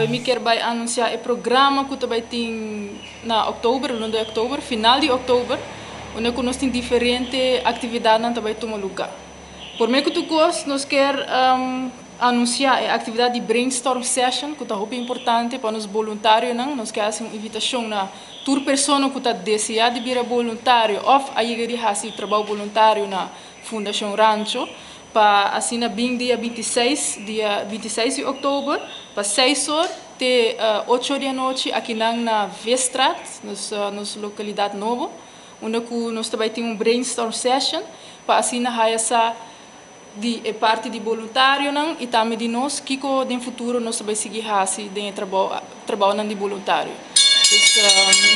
me quer vai anunciar o programa que vai ter na outubro, no de outubro, final de outubro, onde nós temos diferentes atividades que vai tomar lugar. Por meio que tu gosta, nós quer anunciar a atividade de brainstorm session, que é muito importante para os voluntários, nós quer fazer uma invitação na toda pessoa que está desejando de vir voluntário, ou a ir fazer trabalho voluntário na Fundação Rancho, para assim na dia 26 de outubro, para 6 horas até 8 horas da noite, aqui na Vestrat, nossa localidade nova, onde nós também temos brainstorm session, para assim na essa de parte de voluntário e também de nós que no futuro nós vamos seguir assim de trabalho de voluntário. Então,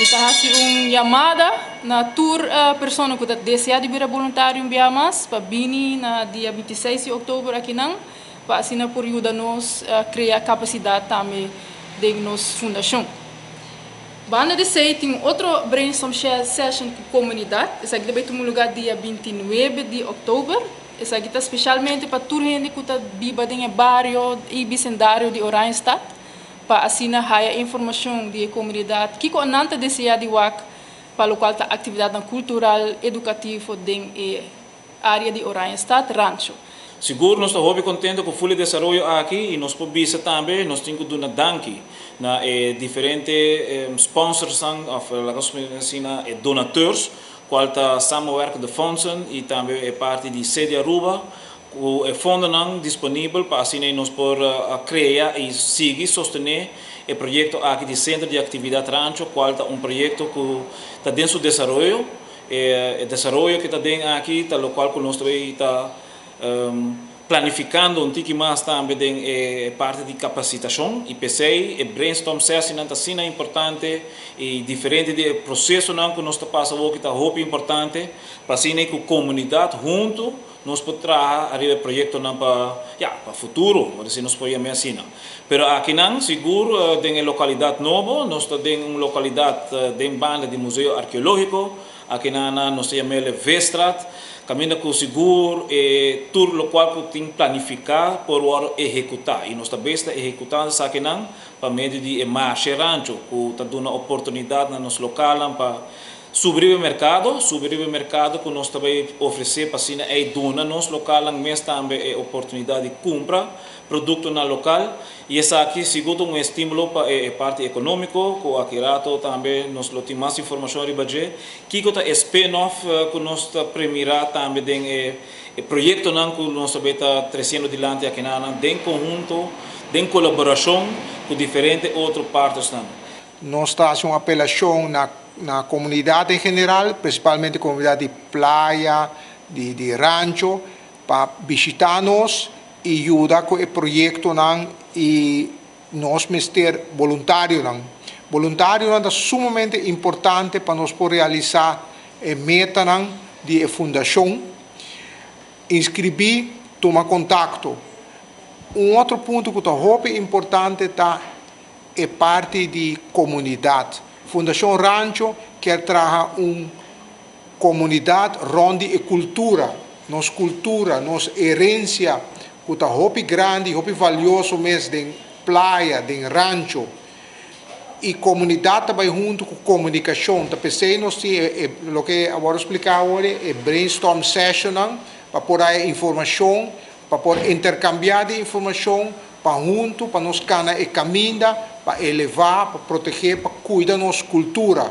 está uma chamada na tour pessoa que deseja de vir voluntário em Biamas para vir na dia 26 de outubro aqui para assim por ajudar nós a criar capacidade também de nossa fundação. Banda de sei tem outro brainstorm session com a comunidade. Essa aqui vai ter um lugar dia 29 de outubro. Essa aqui está especialmente para toda gente que está viva no bairro e bicendário de Oranjestad, para assim a informação da comunidade que não deseja de WAC para o qual está atividade cultural, educativa na área de Oranjestad, Rancho. Seguro, nós estamos muito contentes com o full desenvolvimento aqui e nós podemos também, nós temos que dar danke na diferentes sponsors e donateurs, qual está samenwerken de fondsen e também é parte de Sede Aruba, o fundo não disponível para assim nós por criar e seguir sostener o projeto aqui de Centro de Atividade Rancho, qual está projeto que está dentro do desenvolvimento, o desenvolvimento que está dentro aqui, está local que nós também está planificando pouco mais também em parte de capacitação e pensei e brainstorm session está sendo importante e diferente de processo não que nós está passando que está muito importante para assim que a comunidade junto nós podemos trazer projeto não para futuro assim nós podemos assim pero aqui não seguro em localidade nova nós está em uma localidade de banda de museu arqueológico aqui nós chamamos Vestrat caminho com seguro e tudo o qual que tem planificar por executar e nós também está executando isso aqui não para meio de marcha rancho que está dando oportunidade no nosso local para subir o mercado que nós também oferecer para assim é dona nosso local mas também é oportunidade de compra produto na local e essa aqui segundo um estímulo para a parte econômico com aqui rato também nós temos mais informação sobre budget que está spin-off que nós premiará também tem projeto não que nós também está trazendo adiante aqui na em conjunto em colaboração com diferentes outras partes também. Nós estamos uma apelação na comunidade em geral, principalmente a comunidade de praia, de rancho, para visitar-nos e ajudar com o projeto e nós ter voluntário. Voluntário é sumamente importante para nós poder realizar a meta da fundação. Inscrever, tomar contato. Outro ponto que é muito importante é parte de comunidade. Fundação Rancho quer trazer uma comunidade onde a cultura, nossa herência, que está muito grande, muito valioso mesmo, em praia, em rancho. E a comunidade também junto com a comunicação. Pensei nós o que agora explicar agora é brainstorm session, para poder informação, para poder intercambiar de informação, para junto, para nós caminhar e caminhar, para elevar, para proteger, para cuidar da nossa cultura.